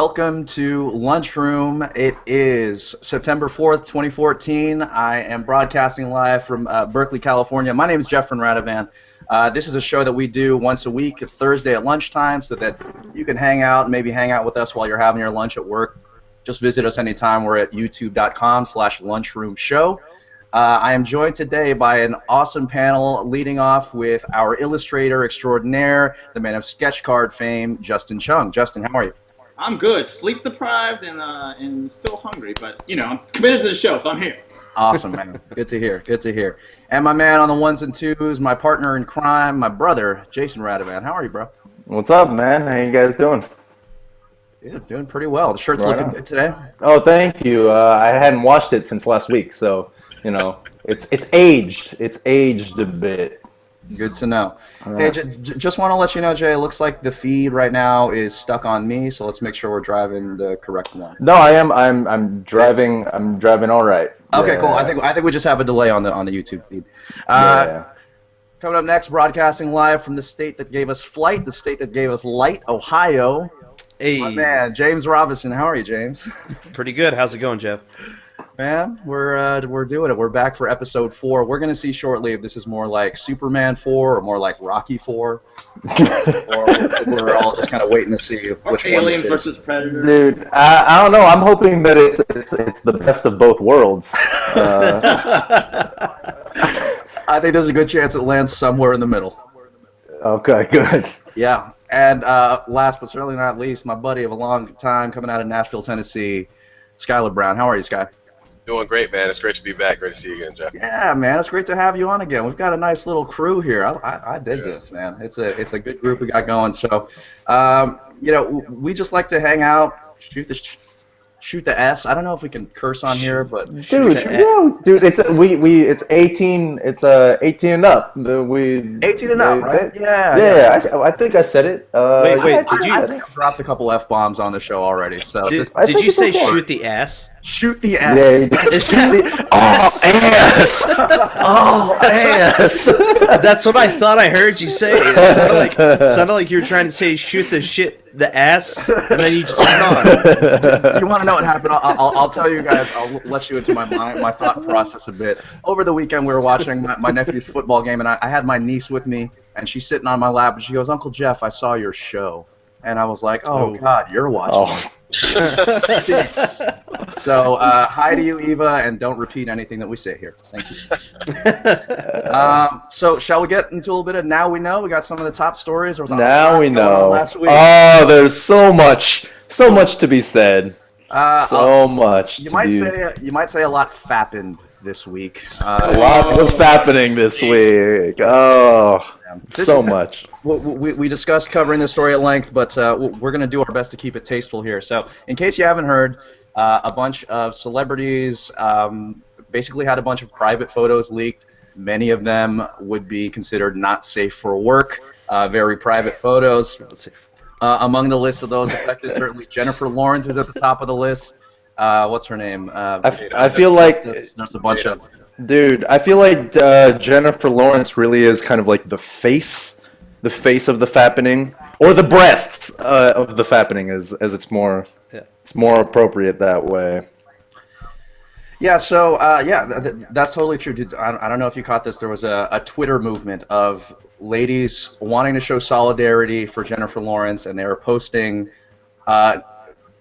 Welcome to Lunchroom. It is September 4th, 2014. I am broadcasting live from Berkeley, California. My name is Jeffrey Radovan. This is a show that we do once a week, Thursday at lunchtime, so that you can hang out, maybe hang out with us while you're having your lunch at work. Just visit us anytime. We're at youtube.com/lunchroomshow. I am joined today by an awesome panel, leading off with our illustrator extraordinaire, the man of sketch card fame, Justin Chung. Justin, how are you? I'm good. Sleep deprived and still hungry, but you know, I'm committed to the show, so I'm here. Awesome, man. Good to hear. Good to hear. And my man on the ones and twos, my partner in crime, my brother, Jason Radovan. How are you, bro? What's up, man? How you guys doing? Yeah, doing pretty well. The shirt's looking good today. Oh, thank you. I hadn't washed it since last week, so you know, it's aged. It's aged a bit. Good to know. Hey, just want to let you know, Jay, it looks like the feed right now is stuck on me, so let's make sure we're driving the correct one. No, I am. I'm driving. I'm driving all right. Okay, yeah. Cool. I think we just have a delay on the YouTube feed. Yeah. Coming up next, broadcasting live from the state that gave us flight, the state that gave us light, Ohio. Hey. My man, James Robinson. How are you, James? Pretty good. How's it going, Jeff? Man, we're doing it. We're back for episode 4. We're gonna see shortly if this is more like Superman 4 or more like Rocky 4, or we're all just kind of waiting to see which Aliens one versus Predator. Dude, I don't know. I'm hoping that it's the best of both worlds. I think there's a good chance it lands somewhere in the middle. Okay, good. Yeah, and last but certainly not least, my buddy of a long time coming out of Nashville, Tennessee, Skylar Brown. How are you, Sky? Doing great, man. It's great to be back. Great to see you again, Jeff. Yeah, man. It's great to have you on again. We've got a nice little crew here. I dig this, man. It's a good group we got going. So, you know, we just like to hang out, shoot the S. I don't know if we can curse on here, but Dude, it's 18. It's 18 and up. 18 and up, right? Yeah. I think I said it. Wait. I think I've dropped a couple F-bombs on the show already. So Did think you it's say okay. shoot the ass? shoot the S. Yeah. Ass. Ass. That's what I thought I heard you say. It sounded like you were trying to say shoot the ass, and then you just went on. You want to know what happened? I'll tell you guys. I'll let you into my thought process a bit. Over the weekend, we were watching my nephew's football game, and I had my niece with me, and she's sitting on my lap, and she goes, "Uncle Jeff, I saw your show," and I was like, "Oh. God, you're watching." Oh. So, hi to you, Eva, and don't repeat anything that we say here. Thank you. So, shall we get into a little bit of Now We Know? We got some of the top stories. There was Now we know. last week. Oh, there's so much to be said. So much. You might say a lot fappened this week. A lot was happening this week. Oh, so much. We discussed covering this story at length, but we're going to do our best to keep it tasteful here. So, in case you haven't heard, a bunch of celebrities basically had a bunch of private photos leaked. Many of them would be considered not safe for work, very private photos. Among the list of those affected, certainly Jennifer Lawrence is at the top of the list. What's her name? I feel like there's a bunch of... Dude, I feel like Jennifer Lawrence really is kind of like the face of the fappening, or the breasts of the fappening, as it's more appropriate that way. Yeah, so that's totally true. I don't know if you caught this. There was a Twitter movement of ladies wanting to show solidarity for Jennifer Lawrence, and they were posting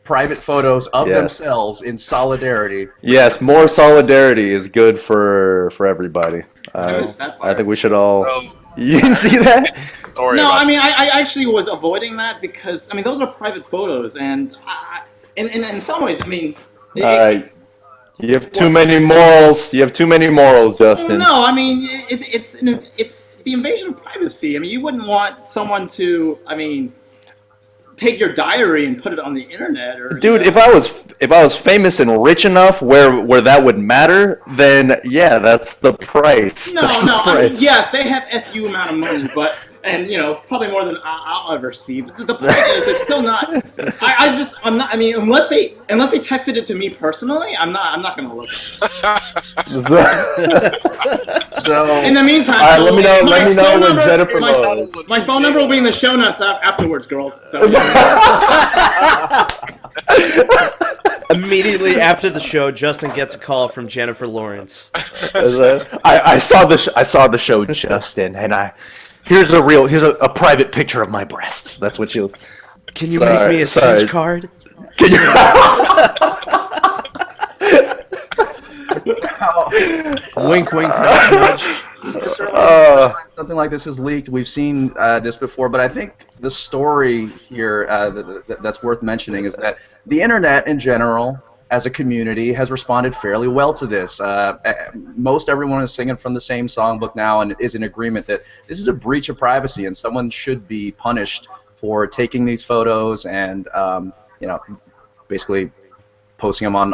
private photos of themselves in solidarity. Yes, more solidarity is good for everybody. I think we should all. You didn't see that? No, I mean, I actually was avoiding that because, I mean, those are private photos, and in some ways, I mean... You have too many morals. You have too many morals, Justin. No, I mean, it's the invasion of privacy. I mean, you wouldn't want someone to, I mean, take your diary and put it on the internet, or... Dude, if I was famous and rich enough where that would matter, then yeah, that's the price. No, I mean, yes, they have FU amount of money, but... And you know, it's probably more than I'll ever see. But the point is, it's still not. I'm not. I mean, unless they texted it to me personally, I'm not gonna look at it. So in the meantime, all right, let me know when Jennifer. My phone number will be in the show notes afterwards, girls. So, Immediately after the show, Justin gets a call from Jennifer Lawrence. I saw the show, Justin, and here's a private picture of my breasts. That's what you. Can you make me a stage card? Can you? Wink, wink, nudge, nudge. Something like this is leaked. We've seen this before, but I think the story here that's worth mentioning is that the internet in general, as a community, has responded fairly well to this. Most everyone is singing from the same songbook now and is in agreement that this is a breach of privacy and someone should be punished for taking these photos and basically posting them on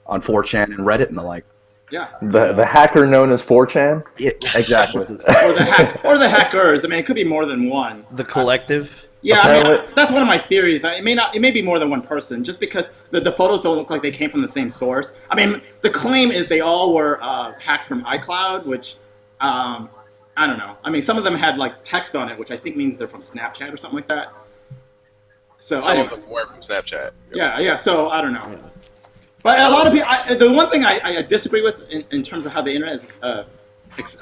4chan and Reddit and the like. Yeah. The hacker known as 4chan? Yeah, exactly. or the hackers. I mean, it could be more than one. The collective. Yeah, I mean, that's one of my theories. It may be more than one person, just because the photos don't look like they came from the same source. I mean, the claim is they all were hacked from iCloud, which I don't know. I mean, some of them had like text on it, which I think means they're from Snapchat or something like that. So some of them were from Snapchat. Yeah. So I don't know. Yeah. But a lot of people, the one thing I disagree with in terms of how the internet is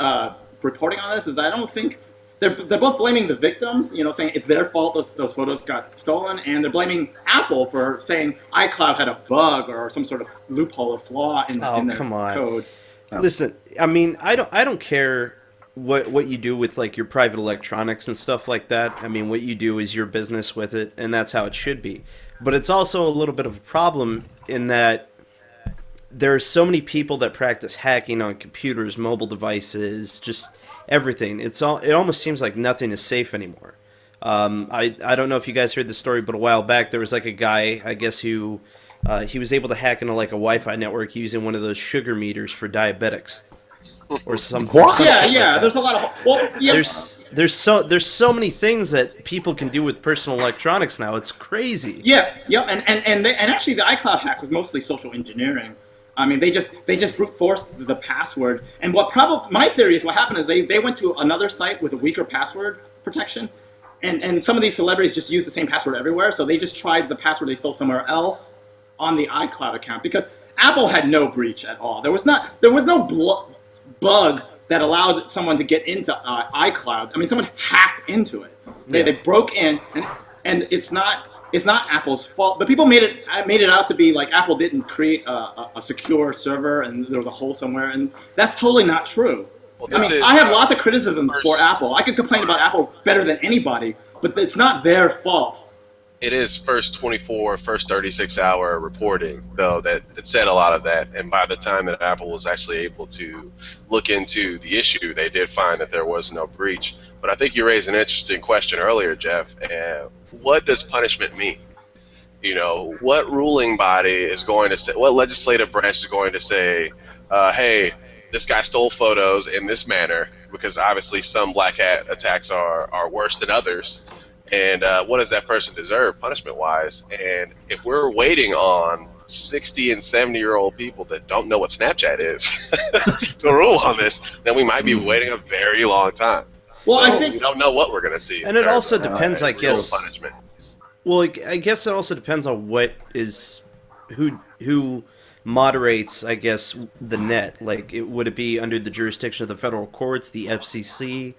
reporting on this is I don't think they're both blaming the victims, saying it's their fault those photos got stolen, and they're blaming Apple for saying iCloud had a bug or some sort of loophole or flaw in the code. Listen, I mean, I don't care what you do with like your private electronics and stuff like that. I mean, what you do is your business with it, and that's how it should be. But it's also a little bit of a problem in that there are so many people that practice hacking on computers, mobile devices, just everything. It almost seems like nothing is safe anymore. I don't know if you guys heard the story, but a while back there was like a guy, I guess, who he was able to hack into like a Wi-Fi network using one of those sugar meters for diabetics or something. What? Yeah. There's a lot of There's so many things that people can do with personal electronics now. It's crazy. Yeah. And actually the iCloud hack was mostly social engineering. I mean, they just brute forced the password. And my theory is what happened is they went to another site with a weaker password protection, and some of these celebrities just use the same password everywhere. So they just tried the password they stole somewhere else on the iCloud account, because Apple had no breach at all. There was no bug that allowed someone to get into iCloud. I mean, someone hacked into it. They broke in, and it's not Apple's fault. But people made it out to be like Apple didn't create a secure server and there was a hole somewhere, and that's totally not true. Well, I have lots of criticisms for Apple. I could complain about Apple better than anybody, but it's not their fault. It is first 36-hour reporting, though, that said a lot of that. And by the time that Apple was actually able to look into the issue, they did find that there was no breach. But I think you raised an interesting question earlier, Jeff. What does punishment mean? What ruling body is going to say, what legislative branch is going to say, hey, this guy stole photos in this manner, because obviously some black hat attacks are worse than others. And what does that person deserve punishment-wise? And if we're waiting on 60 and 70-year-old people that don't know what Snapchat is to rule on this, then we might be waiting a very long time. Well, so I think we don't know what we're going to see. And it also depends, I guess. Punishment. Well, I guess it also depends on who moderates, I guess, the net. Like, would it be under the jurisdiction of the federal courts, the FCC?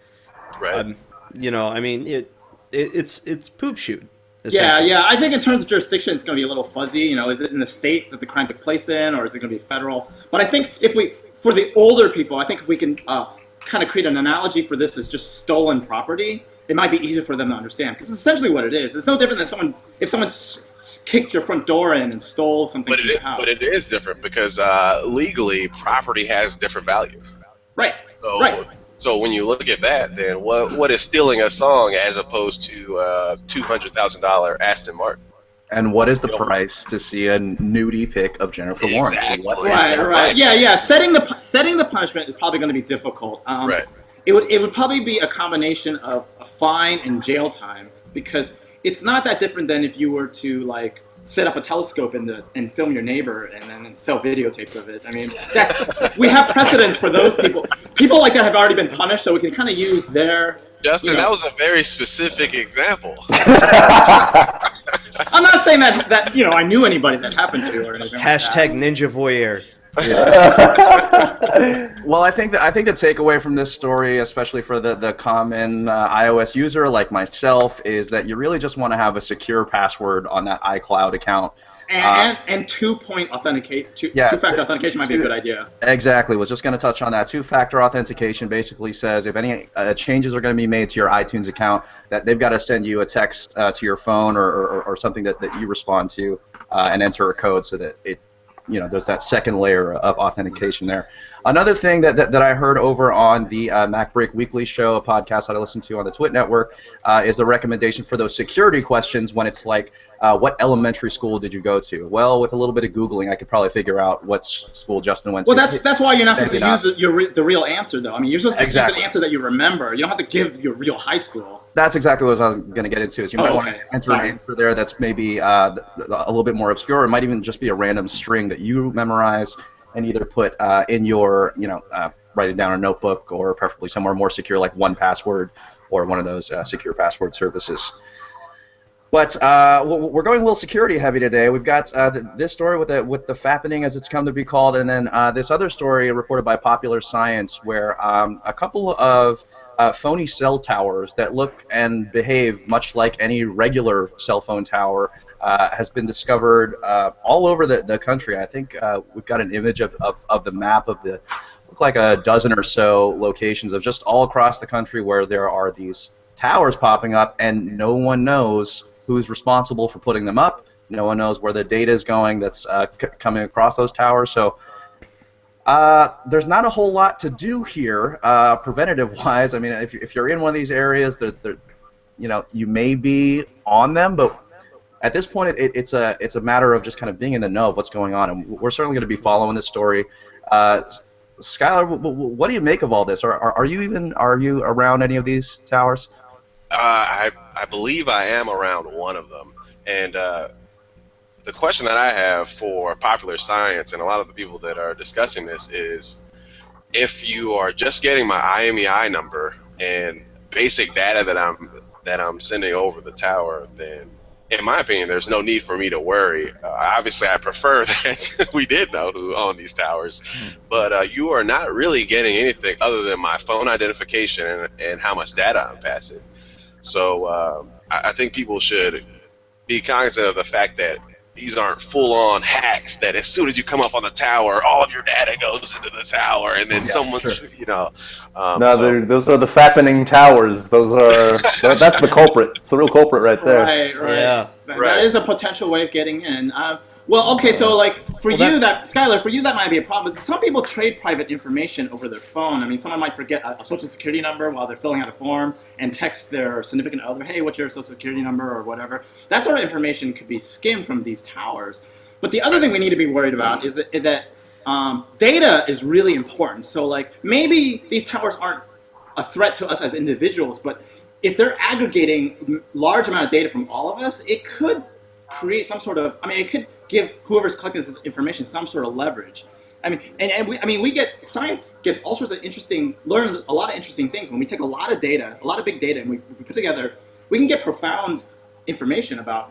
Right. I mean, it's poop shoot. Yeah. I think in terms of jurisdiction, it's going to be a little fuzzy. Is it in the state that the crime took place in, or is it going to be federal? But I think for the older people, I think if we can kind of create an analogy for this as just stolen property, it might be easier for them to understand. Because it's essentially what it is. It's no different than if someone kicked your front door in and stole something from your house. But it is different because legally, property has different value. Right. Right. So when you look at that, then what is stealing a song as opposed to $200,000 Aston Martin? And what is the price to see a nudie pic of Jennifer Lawrence? Right. Yeah. Setting the punishment is probably going to be difficult. Right. It would probably be a combination of a fine and jail time, because it's not that different than if you were to set up a telescope and film your neighbor and then sell videotapes of it. I mean, we have precedents for those people. People like that have already been punished, so we can kind of use their... Justin, that was a very specific example. I'm not saying that I knew anybody that happened to or anything. Hashtag Ninja Voyeur. Well, I think the takeaway from this story, especially for the common iOS user like myself, is that you really just want to have a secure password on that iCloud account. And two-factor authentication might be a good idea. Exactly. Was just going to touch on that. Two-factor authentication basically says if any changes are going to be made to your iTunes account, that they've got to send you a text to your phone or something that you respond to and enter a code so that it, there's that second layer of authentication there. Another thing that I heard over on the MacBreak Weekly show, a podcast that I listen to on the Twit Network, is a recommendation for those security questions when it's like, what elementary school did you go to? Well, with a little bit of Googling, I could probably figure out what school Justin went to. Well, that's why you're not supposed to use the real answer, though. I mean, you're supposed to use an answer that you remember. You don't have to give your real high school. That's exactly what I was going to get into. Is you might want to enter an answer there that's maybe a little bit more obscure. It might even just be a random string that you memorize and either put in your, write it down in a notebook or preferably somewhere more secure like 1Password or one of those secure password services. But we're going a little security heavy today. We've got this story with the fappening, as it's come to be called, and then this other story reported by Popular Science where a couple of phony cell towers that look and behave much like any regular cell phone tower has been discovered all over the country. I think we've got an image of the map of the look like a dozen or so locations of just all across the country where there are these towers popping up, and no one knows who's responsible for putting them up. No one knows where the data is going that's coming across those towers. So there's not a whole lot to do here preventative-wise. I mean, if you're in one of these areas, you may be on them, but at this point, it's a matter of just kind of being in the know of what's going on, and we're certainly going to be following this story. Skylar, what do you make of all this? Are you around any of these towers? I believe I am around one of them, and the question that I have for Popular Science and a lot of the people that are discussing this is, if you are just getting my IMEI number and basic data that I'm sending over the tower, then in my opinion, there's no need for me to worry. Obviously, I prefer that we did know who owned these towers, but you are not really getting anything other than my phone identification and how much data I'm passing. So I think people should be cognizant of the fact that these aren't full-on hacks that as soon as you come up on the tower, all of your data goes into the tower, and then someone's, those are the fappening towers. That's the culprit. It's the real culprit right there. Right. Yeah. That is a potential way of getting in. So like Skylar, for you that might be a problem. Some people trade private information over their phone. I mean, someone might forget a social security number while they're filling out a form and text their significant other, "Hey, what's your social security number?" or whatever. That sort of information could be skimmed from these towers. But the other thing we need to be worried about is that data is really important. So like maybe these towers aren't a threat to us as individuals, but if they're aggregating large amount of data from all of us, it could create some sort of, it could give whoever's collecting this information some sort of leverage. Science gets all sorts of learns a lot of interesting things when we take a lot of data, a lot of big data, and we put together, we can get profound information about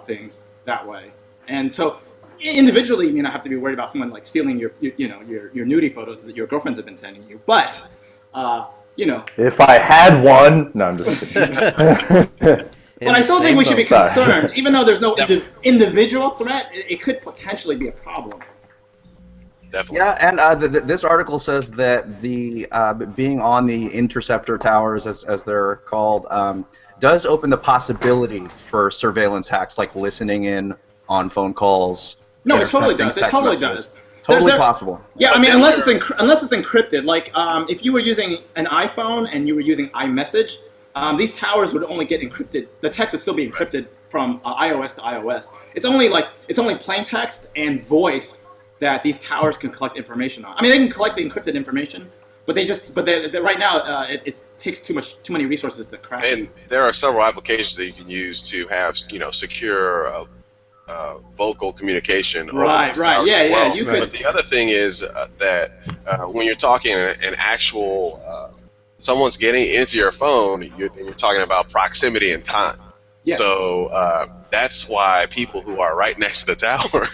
things that way. And so individually, you may not have to be worried about someone like stealing your nudie photos that your girlfriends have been sending you, but if I had one, no, I'm just kidding. But I still think we should be concerned, even though there's no individual threat. It could potentially be a problem. Definitely. Yeah, and this article says that the being on the interceptor towers, as they're called, does open the possibility for surveillance hacks, like listening in on phone calls. No, it totally does. It totally does. Totally possible. Yeah, unless it's encrypted. Like if you were using an iPhone and you were using iMessage, these towers would only get encrypted. The text would still be encrypted from iOS to iOS. It's only plain text and voice that these towers can collect information on. They can collect the encrypted information, but right now it takes too many resources to crack. And there are several applications that you can use to have secure vocal communication. Right. Yeah. You could. But the other thing is that when you're talking an actual someone's getting into your phone, you're talking about proximity and time. Yes. So that's why people who are right next to the tower,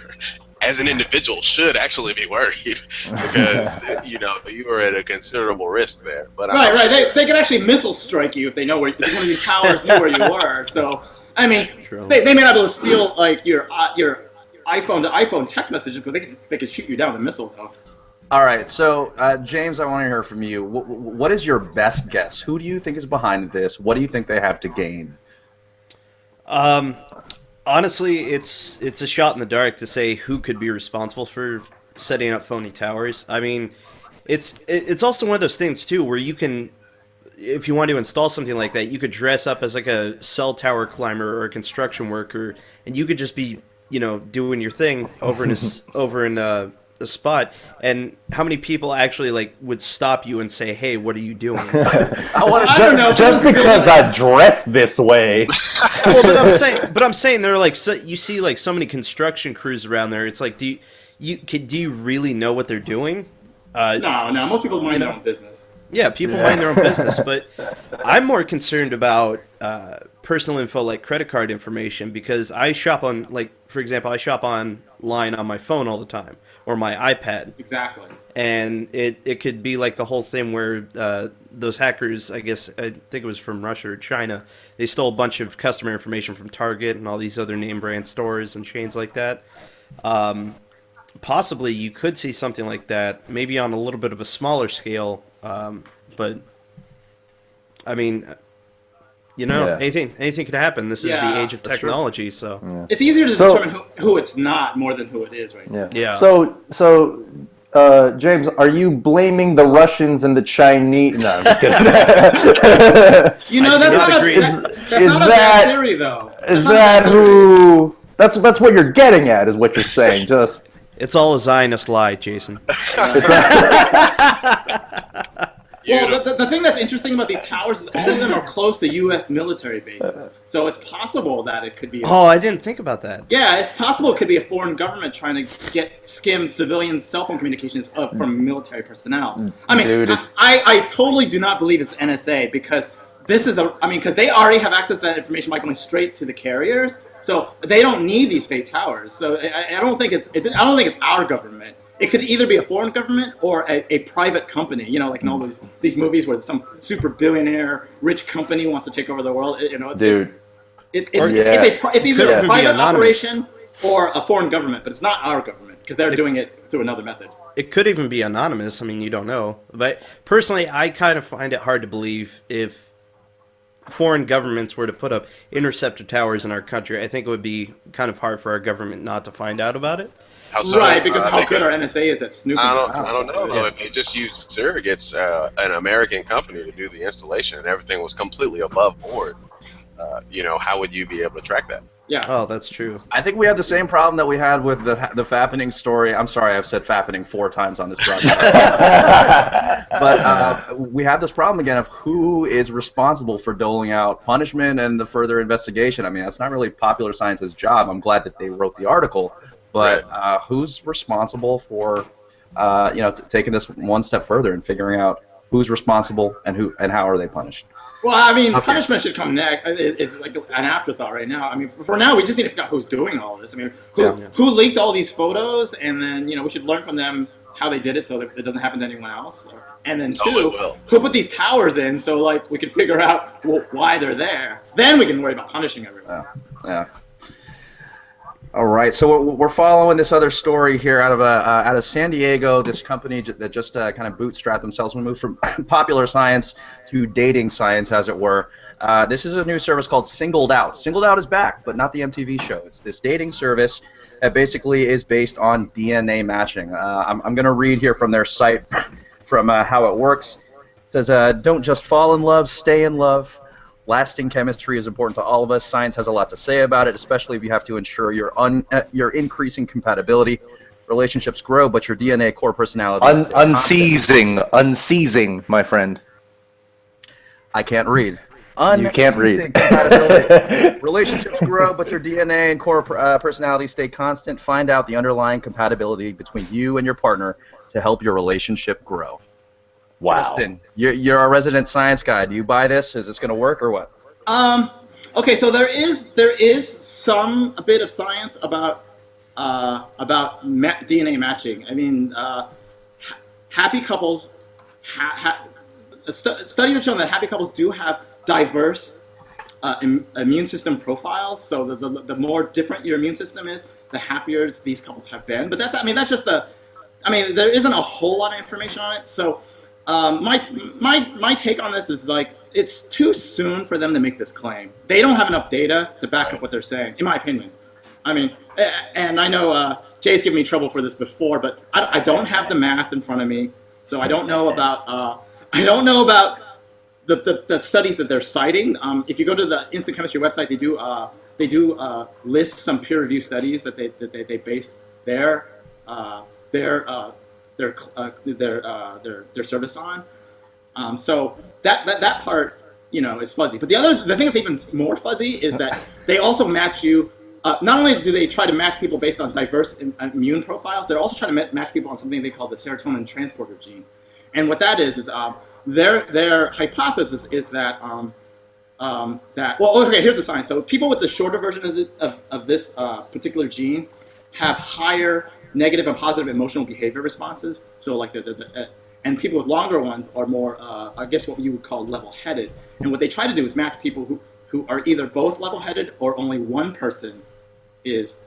as an individual, should actually be worried because you are at a considerable risk there. But right. They could actually missile strike you if they know if one of these towers knew where you were. So I mean, they may not be able to steal like your iPhone to iPhone text messages, but they could shoot you down with a missile though. All right, so James, I want to hear from you. What is your best guess? Who do you think is behind this? What do you think they have to gain? Honestly, it's a shot in the dark to say who could be responsible for setting up phony towers. I mean, it's also one of those things too where you can, if you want to install something like that, you could dress up as like a cell tower climber or a construction worker, and you could just be doing your thing over in a spot. And how many people actually like would stop you and say, "Hey, what are you doing?" I don't know. Just because I dress this way. Well, but I'm saying there are like you see like so many construction crews around there. It's like, do you really know what they're doing? No. Most people mind their own business. Yeah, people mind their own business, but I'm more concerned about personal info like credit card information, because I shop on, like, for example, I shop online on my phone all the time, or my iPad. Exactly. And it could be like the whole thing where those hackers, I think it was from Russia or China, they stole a bunch of customer information from Target and all these other name brand stores and chains like that. Possibly you could see something like that, maybe on a little bit of a smaller scale, but I mean, anything could happen. This is the age of technology, so it's easier to determine who it's not more than who it is right now. Yeah. So James, are you blaming the Russians and the Chinese? No, I'm just kidding. That's not a bad theory, though. Is that who? That's what you're getting at, is what you're saying. Just it's all a Zionist lie, Jason. Well, the thing that's interesting about these towers is all of them are close to U.S. military bases. So it's possible that it could be... Oh, I didn't think about that. Yeah, it's possible it could be a foreign government trying to skim civilian cell phone communications from military personnel. I mean, I totally do not believe it's NSA, because because they already have access to that information by going straight to the carriers, so they don't need these fake towers. So I don't think it's our government. It could either be a foreign government or a private company, like in all these movies where some super billionaire rich company wants to take over the world. Dude. It's either a private operation or a foreign government, but it's not our government, because they're doing it through another method. It could even be anonymous. I mean, you don't know. But personally, I kind of find it hard to believe if foreign governments were to put up interceptor towers in our country. I think it would be kind of hard for our government not to find out about it. Right, because how good our NSA is at snooping. I don't know, though. If they just used surrogates, an American company, to do the installation and everything was completely above board, how would you be able to track that? Yeah. Oh, that's true. I think we have the same problem that we had with the Fappening story. I'm sorry, I've said Fappening 4 times on this broadcast. But we have this problem again of who is responsible for doling out punishment and the further investigation. I mean, that's not really Popular Science's job. I'm glad that they wrote the article. But who's responsible for, taking this one step further and figuring out who's responsible and how are they punished? Well, I mean, punishment should come next. It's like an afterthought right now. I mean, for now, we just need to figure out who's doing all this. I mean, who leaked all these photos, and then we should learn from them how they did it so that it doesn't happen to anyone else. And then two, who put these towers in so we can figure out why they're there. Then we can worry about punishing everyone. Yeah. All right, so we're following this other story here out of San Diego. This company that just kind of bootstrapped themselves. We moved from Popular Science to dating science, as it were. This is a new service called Singled Out. Singled Out is back, but not the MTV show. It's this dating service that basically is based on DNA matching. I'm going to read here from their site from how it works. It says, "Don't just fall in love, stay in love. Lasting chemistry is important to all of us. Science has a lot to say about it, especially if you have to ensure your increasing compatibility. Relationships grow, but your DNA core personality unceasing, my friend. I can't read. You can't read. Relationships grow, but your DNA and core personality stay constant. Find out the underlying compatibility between you and your partner to help your relationship grow." Wow. Justin, you're a resident science guy. Do you buy this? Is this going to work or what? Okay, so there is a bit of science about DNA matching. I mean, happy couples studies have shown that happy couples do have diverse immune system profiles. So the more different your immune system is, the happier these couples have been. But that's just there isn't a whole lot of information on it. So my take on this is like it's too soon for them to make this claim. They don't have enough data to back up what they're saying, in my opinion. I mean, and I know Jay's given me trouble for this before, but I don't have the math in front of me, so I don't know about the studies that they're citing. If you go to the Instant Chemistry website, they do list some peer-reviewed studies that they base their service on. So that part, is fuzzy. But the thing that's even more fuzzy is that they also match you. Not only do they try to match people based on diverse immune profiles, they're also trying to match people on something they call the serotonin transporter gene. And what that is their hypothesis is that here's the science. So people with the shorter version of this particular gene have higher negative and positive emotional behavior responses. So like and people with longer ones are more, I guess what you would call level-headed. And what they try to do is match people who are either both level-headed or only one person is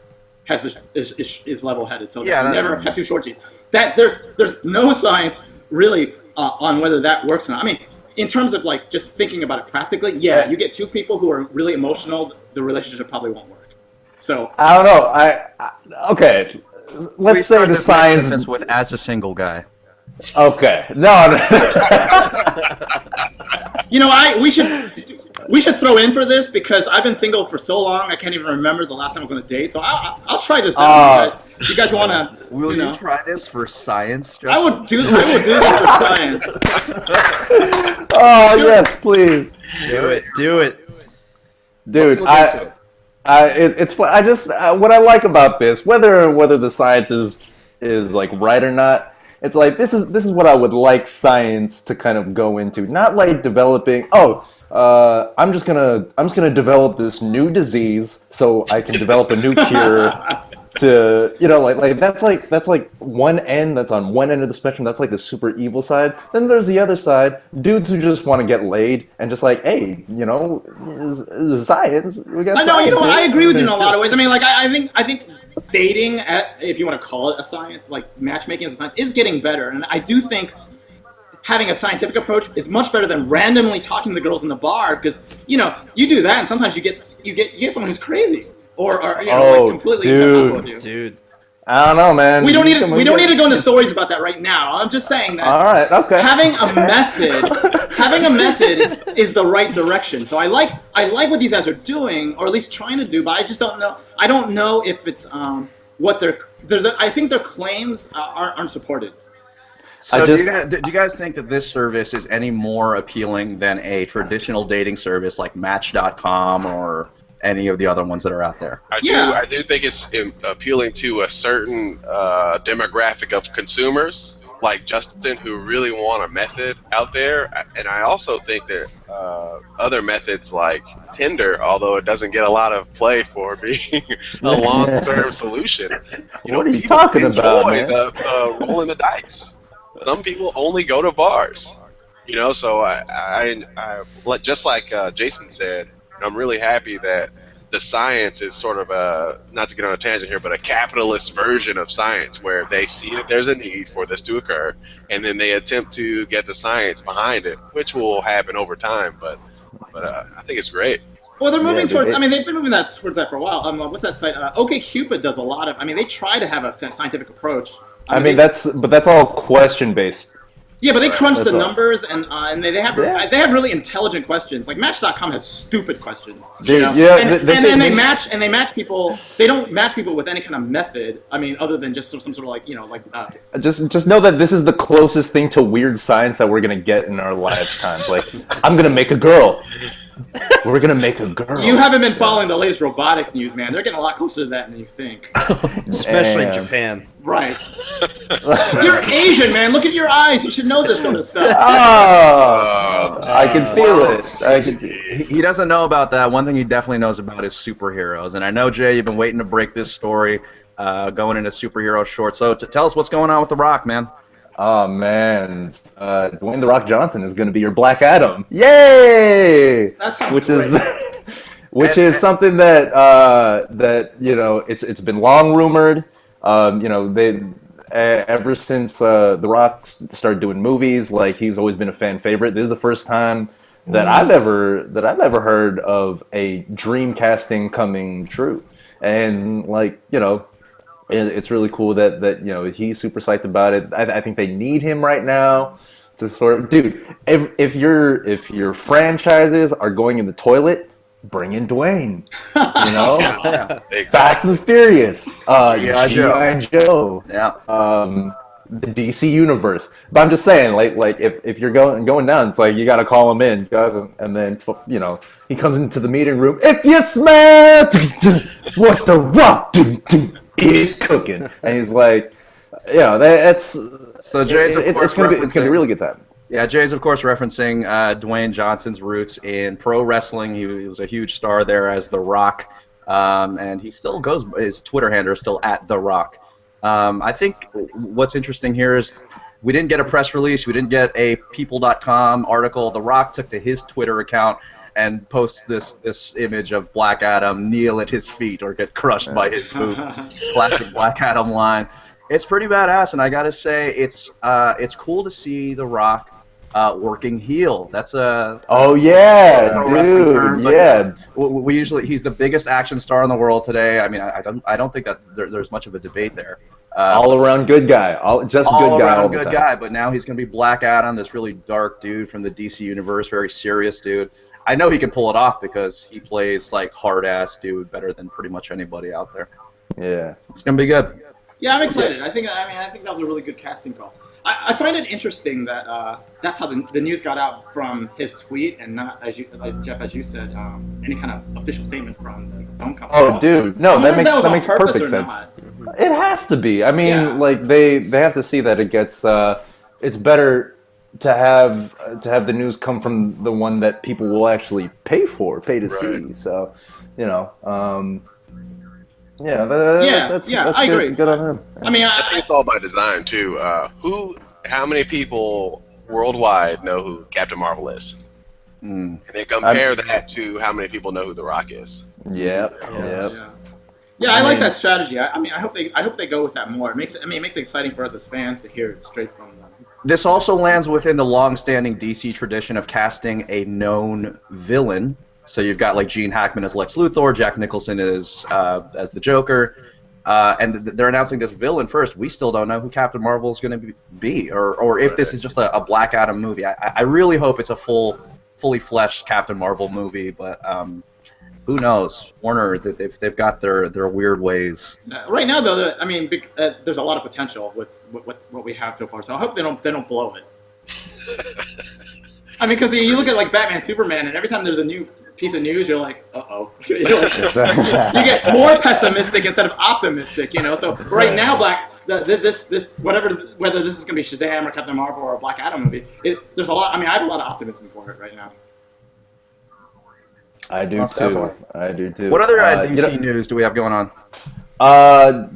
level-headed. So they never have two short genes. That there's no science really on whether that works or not. I mean, in terms of like just thinking about it practically, you get two people who are really emotional, the relationship probably won't work. So I don't know. Okay, let's say the science with as a single guy. Okay, no. We should throw in for this because I've been single for so long I can't even remember the last time I was on a date. So I'll try this out. You guys want to? Will you try this for science? Justin? I would do this for science. Oh yes, please. Do it, dude. It's I just what I like about this, whether the science is like right or not. It's like this is what I would like science to kind of go into, not like developing. I'm just gonna develop this new disease so I can develop a new cure to that's like one end that's on one end of the spectrum. That's like the super evil side. Then there's the other side, dudes who just want to get laid and just like, hey, science. We got. I know. Science, I agree with you in a lot of ways. I mean, like I think. Dating, if you want to call it a science, like matchmaking as a science, is getting better. And I do think having a scientific approach is much better than randomly talking to the girls in the bar, because you do that and sometimes you get someone who's crazy or like completely dude. with you. dude. I don't know, man. We don't need to go into stories about that right now. I'm just saying that. All right, okay. Having a method is the right direction. So I like what these guys are doing, or at least trying to do. But I just don't know. I don't know if it's what I think their claims aren't supported. So do you guys think that this service is any more appealing than a traditional dating service like Match.com or any of the other ones that are out there? I do think it's appealing to a certain demographic of consumers like Justin who really want a method out there, and I also think that other methods like Tinder, although it doesn't get a lot of play for being a long-term solution, what are you talking about, man? The rolling the dice. Some people only go to bars, So I just like Jason said. I'm really happy that the science is sort of not to get on a tangent here, but a capitalist version of science where they see that there's a need for this to occur, and then they attempt to get the science behind it, which will happen over time. But I think it's great. Well, they're moving towards. I mean, they've been moving towards that for a while. What's that site? OkCupid does a lot of. I mean, they try to have a scientific approach. That's all question based. Yeah, but they crunch the numbers, and they have really intelligent questions. Like Match.com has stupid questions. Dude, they match people. They don't match people with any kind of method. I mean, other than just some sort of just know that this is the closest thing to weird science that we're gonna get in our lifetimes. Like, I'm gonna make a girl. We're gonna make a girl. You haven't been following the latest robotics news, man. They're getting a lot closer to that than you think. Especially in Damn. Japan. Right. You're Asian, man. Look at your eyes. You should know this sort of stuff. Oh, I can feel it. I can. He doesn't know about that. One thing he definitely knows about is superheroes. And I know, Jay, you've been waiting to break this story going into superhero short. So tell us what's going on with The Rock, man. Oh man, Dwayne the Rock Johnson is going to be your Black Adam. Yay! That sounds which great. is which is something that that it's been long rumored. They ever since The Rock started doing movies, like he's always been a fan favorite. This is the first time that I've ever heard of a dream casting coming true, and it's really cool that he's super psyched about it. I think they need him right now to sort of, dude. If your franchises are going in the toilet, bring in Dwayne. Exactly. Fast and Furious, G.I. G.I. Joe, Yeah. the DC universe. But I'm just saying, like if you're going down, it's like you got to call him in, and then he comes into the meeting room. If you smell what the Rock is cooking, and he's like, that's So Jay's, of course, it's gonna be a really good time. Yeah, Jay's, of course, referencing Dwayne Johnson's roots in pro wrestling. He was a huge star there as The Rock, and he still goes. His Twitter handle is still at The Rock. I think what's interesting here is we didn't get a press release. We didn't get a People.com article. The Rock took to his Twitter account and posts this image of Black Adam kneel at his feet or get crushed by his boot. Classic Black Adam line. It's pretty badass, and I gotta say, it's cool to see The Rock working heel. That's a Oh yeah, pro wrestling dude, terms. yeah. We usually, he's the biggest action star in the world today. I mean, I don't think that there's much of a debate there. All around good guy, all good guy, around all the good time. guy. But now he's gonna be Black Adam, this really dark dude from the DC universe, very serious dude. I know he can pull it off because he plays like hard ass dude better than pretty much anybody out there. Yeah. It's gonna be good. Yeah, I'm excited. I think that was a really good casting call. I find it interesting that that's how the news got out from his tweet and not, as Jeff, as you said, any kind of official statement from the phone company. Oh, dude, no, I that wonder if makes was on makes purpose perfect or sense. not. It has to be. I mean, Yeah. like they have to see that it gets. It's better to have the news come from the one that people will actually pay to see. So, yeah, that's I good, agree. Good on him. I mean, I think it's all by design too. How many people worldwide know who Captain Marvel is? And then compare that to how many people know who The Rock is. Yep. Yeah, I like that strategy. I hope they go with that more. It makes it exciting for us as fans to hear it straight from them. This also lands within the long-standing DC tradition of casting a known villain. So you've got like Gene Hackman as Lex Luthor, Jack Nicholson as the Joker, and they're announcing this villain first. We still don't know who Captain Marvel is going to be, or if this is just a Black Adam movie. I really hope it's a fully fleshed Captain Marvel movie, but who knows? Warner, they've got their weird ways. Right now, though, there's a lot of potential with what we have so far. So I hope they don't blow it. I mean, because you look at like Batman, Superman, and every time there's a new piece of news, you're like, uh-oh. You get more pessimistic instead of optimistic, So right now, whether this is going to be Shazam or Captain Marvel or a Black Adam movie, there's a lot. I mean, I have a lot of optimism for it right now. I do too. What other DC news do we have going on?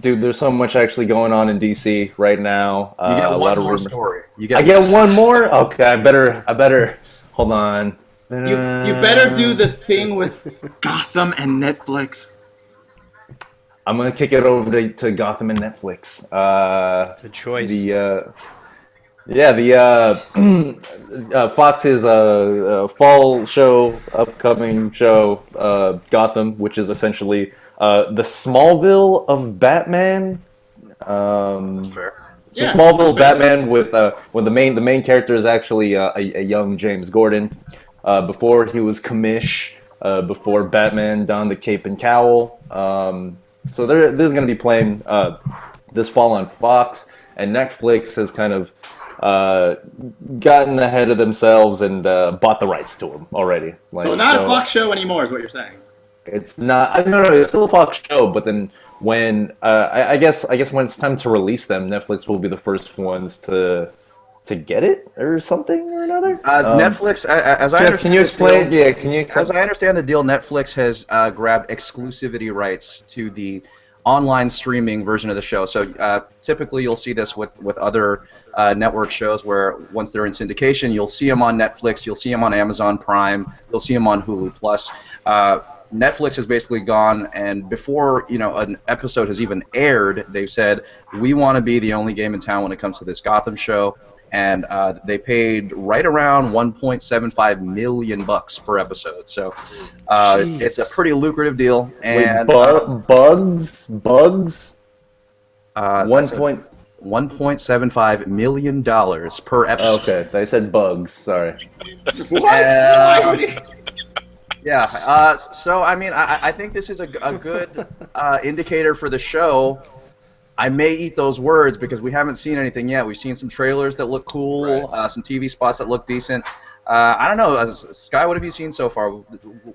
Dude, there's so much actually going on in DC right now. You get a one lot of more rumors. story. I get one more. Okay, I better. Hold on. You better do the thing with Gotham and Netflix. I'm gonna kick it over to Gotham and Netflix. Good choice. Fox's fall show, upcoming show, Gotham, which is essentially the Smallville of Batman. That's fair. It's a Smallville Batman with the main character is actually a young James Gordon. Before he was Commish, before Batman donned the cape and cowl. So this is going to be playing this fall on Fox, and Netflix has kind of gotten ahead of themselves and bought the rights to them already. Like, So not a Fox show anymore, is what you're saying. It's not. No, it's still a Fox show. But then when I guess when it's time to release them, Netflix will be the first ones to get it or something or another. Netflix, as I Jeff, understand, can you explain? Yeah, can you? As I understand the deal, Netflix has grabbed exclusivity rights to the online streaming version of the show. So typically you'll see this with other network shows where once they're in syndication, you'll see them on Netflix, you'll see them on Amazon Prime, you'll see them on Hulu Plus. Netflix has basically gone, and before an episode has even aired, they've said, we want to be the only game in town when it comes to this Gotham show. And they paid right around $1.75 million per episode, so it's a pretty lucrative deal. And bugs. $1.75 million per episode. Okay, they said bugs. Sorry. What? Yeah. So I mean, I think this is a good indicator for the show. I may eat those words because we haven't seen anything yet. We've seen some trailers that look cool, Right. Some TV spots that look decent. I don't know, Sky, what have you seen so far?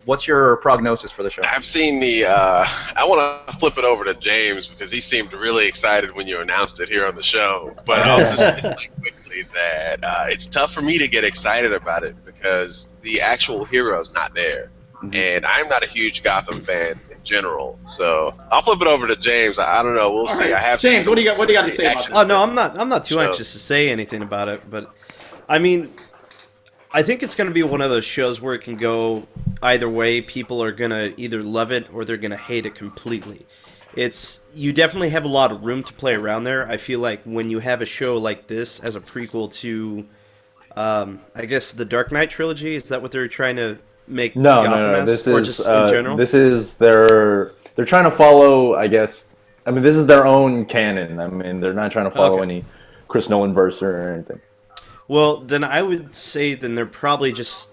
What's your prognosis for the show? I've seen the. I want to flip it over to James because he seemed really excited when you announced it here on the show. But I'll just say like, quickly that it's tough for me to get excited about it because the actual hero's not there, and I'm not a huge Gotham fan in general. So I'll flip it over to James. I don't know. We'll see. right. I have James, what do you got to say about action- this? Oh no, I'm not too So- anxious to say anything about it, but I mean, I think it's going to be one of those shows where it can go either way. People are going to either love it or they're going to hate it completely. You definitely have a lot of room to play around there. I feel like when you have a show like this as a prequel to, I guess the Dark Knight trilogy, is that what they're trying to make No. Gotham as? This Or is just in general? this is they're trying to follow. I guess. I mean, this is their own canon. I mean, they're not trying to follow Okay. any Chris Nolan verse or anything. Well, then I would say then they're probably just,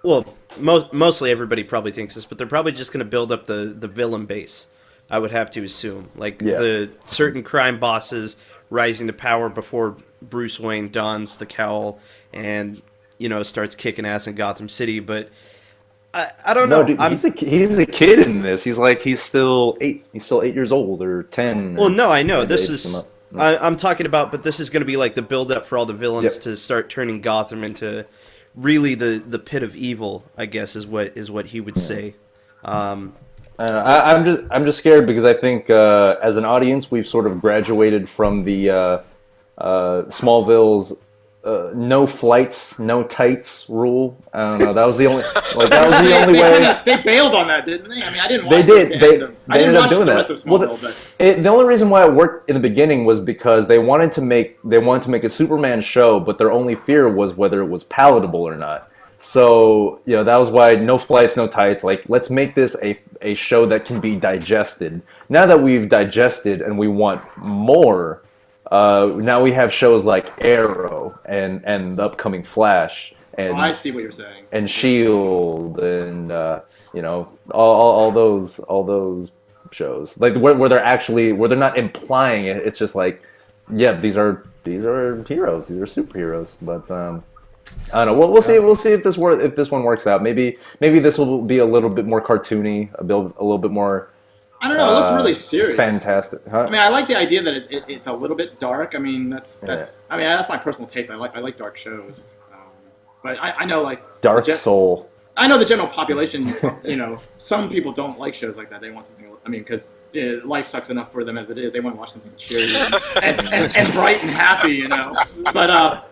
well, mostly everybody probably thinks this, but they're probably just going to build up the villain base, I would have to assume. Like Yeah. the certain crime bosses rising to power before Bruce Wayne dons the cowl and, starts kicking ass in Gotham City. But I don't know. No, dude, he's a kid in this. He's still 8. He's still 8 years old or 10. Well, no, I know. Maybe This age is... them up. I'm talking about, but this is going to be like the build-up for all the villains Yep. to start turning Gotham into really the pit of evil, I guess, is what he would say. I'm just scared because I think as an audience we've sort of graduated from the Smallville's no flights, no tights rule. I don't know. That was the only way. They bailed on that, didn't they? I mean, I didn't They watch did. the They end of- I didn't ended up watch doing the that. rest of Well, Smallville, but the only reason why it worked in the beginning was because they wanted to make a Superman show, but their only fear was whether it was palatable or not. So that was why no flights, no tights. Like, let's make this a show that can be digested. Now that we've digested and we want more, now we have shows like Arrow and the upcoming Flash and I see what you're saying. and Shield and all those shows like where they're not implying it. It's just like, yeah, these are heroes, these are superheroes. But I don't know. We'll see. We'll see if this one works out. Maybe this will be a little bit more cartoony, a little bit more. I don't know. It looks really serious. Fantastic. Huh? I mean, I like the idea that it's a little bit dark. I mean, that's. I mean, that's my personal taste. I like dark shows. But I know like Dark Soul. I know the general population. Some people don't like shows like that. They want something. I mean, because life sucks enough for them as it is. They want to watch something cheery and bright and happy. But I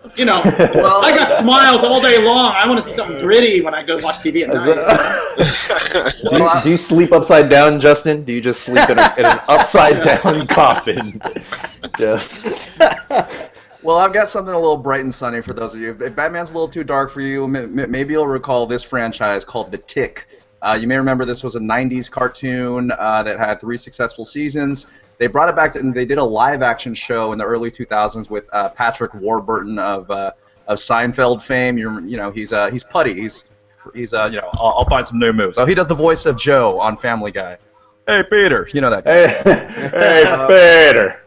got smiles all day long. I want to see something gritty when I go watch TV at night. Do you sleep upside down, Justin? Do you just sleep in an upside down coffin? Just. Well, I've got something a little bright and sunny for those of you. If Batman's a little too dark for you, maybe you'll recall this franchise called The Tick. You may remember this was a 90s cartoon that had 3 successful seasons. They brought it back and they did a live-action show in the early 2000s with Patrick Warburton of Seinfeld fame. He's putty. I'll find some new moves. Oh, he does the voice of Joe on Family Guy. Hey, Peter. You know that guy. Hey, Peter.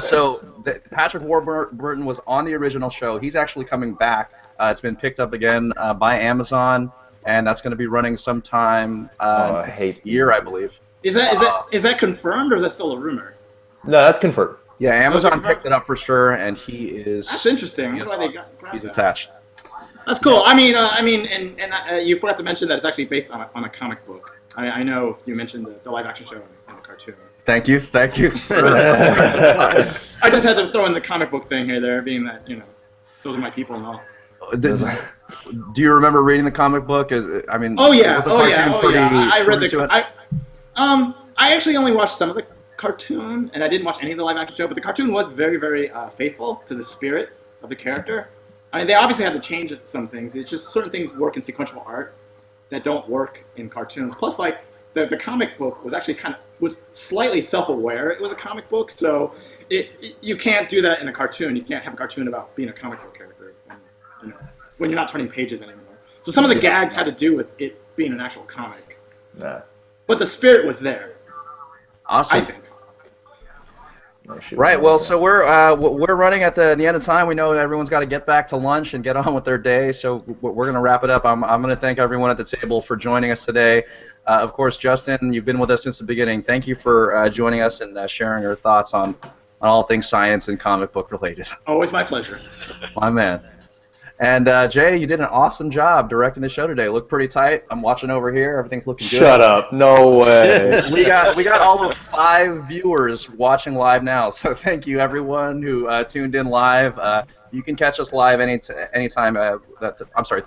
So Patrick Warburton was on the original show. He's actually coming back. It's been picked up again by Amazon, and that's going to be running sometime this year, I believe. Is that confirmed, or is that still a rumor? No, that's confirmed. Yeah, Amazon picked it up for sure, and he is. That's interesting. He's attached. That's cool. I mean, you forgot to mention that it's actually based on a comic book. I know you mentioned the live action show and the cartoon. Thank you. I just had to throw in the comic book thing here, there, being that those are my people and all. Do you remember reading the comic book? I mean, oh yeah. I read the. I actually only watched some of the cartoon, and I didn't watch any of the live action show. But the cartoon was very, very faithful to the spirit of the character. I mean, they obviously had to change some things. It's just certain things work in sequential art that don't work in cartoons. Plus, like the comic book was actually was slightly self-aware. It was a comic book, so you can't do that in a cartoon. You can't have a cartoon about being a comic book character when you're not turning pages anymore. So some of the gags had to do with it being an actual comic. Nah. But the spirit was there. Awesome. I think. Right. Well, so we're running at the end of time. We know everyone's got to get back to lunch and get on with their day. So we're going to wrap it up. I'm going to thank everyone at the table for joining us today. Of course, Justin, you've been with us since the beginning. Thank you for joining us and sharing your thoughts on all things science and comic book related. Always my pleasure. My man. And Jay, you did an awesome job directing the show today. Looked pretty tight. I'm watching over here. Everything's looking good. Shut up! No way. we got all of 5 viewers watching live now. So thank you everyone who tuned in live. You can catch us live anytime.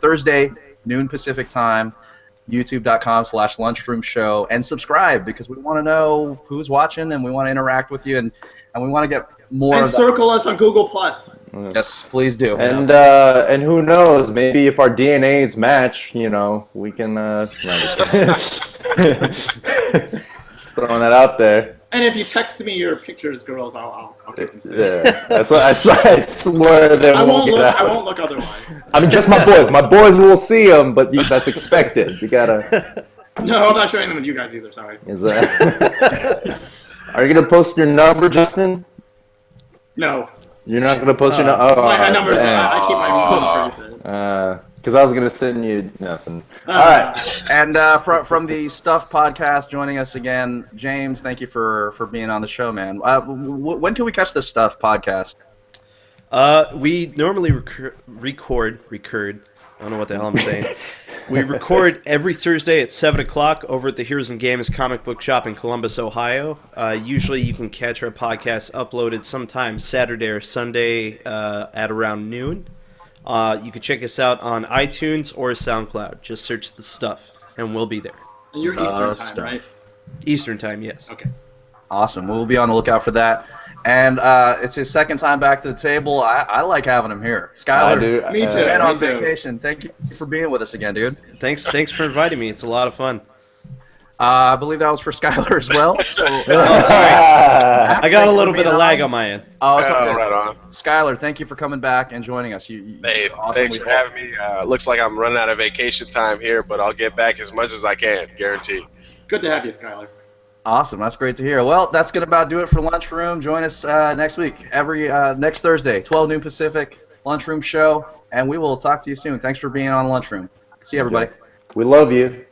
Thursday noon Pacific time. YouTube.com/lunchroomshow, and subscribe because we want to know who's watching and we want to interact with you and we want to get more. And circle us on Google+. Yes, please do. And who knows? Maybe if our DNAs match, we can. Just throwing that out there. And if you text me your pictures, girls, I'll keep them safe. Yeah, that's what I swear that I won't look otherwise. I mean, just my boys. My boys will see them, but that's expected. You gotta. No, I'm not sharing them with you guys either. Sorry. Is that? Are you gonna post your number, Justin? No. You're not gonna post your number. Oh, my number's. I keep my number pretty safe. Because I was gonna send you nothing. All right. And from the Stuff Podcast, joining us again, James. Thank you for being on the show, man. When can we catch the Stuff Podcast? We normally record. I don't know what the hell I'm saying. We record every Thursday at 7 o'clock over at the Heroes and Games comic book shop in Columbus, Ohio. Usually you can catch our podcast uploaded sometime Saturday or Sunday at around noon. You can check us out on iTunes or SoundCloud. Just search the Stuff, and we'll be there. And you're Eastern time, right? Eastern time, yes. Okay. Awesome. We'll be on the lookout for that. And it's his second time back to the table. I like having him here. Skyler, me too. Man on vacation. Thank you for being with us again, dude. Thanks for inviting me. It's a lot of fun. I believe that was for Skyler as well. So, oh, sorry. I got a little bit of lag on my end. Oh, it's okay. Right on. Skyler, thank you for coming back and joining us. Hey, awesome. thanks for having me. Looks like I'm running out of vacation time here, but I'll get back as much as I can, guaranteed. Good to have you, Skyler. Awesome. That's great to hear. Well, that's going to about do it for Lunchroom. Join us next week, next Thursday, 12 noon Pacific, Lunchroom show, and we will talk to you soon. Thanks for being on Lunchroom. See you, everybody. We love you.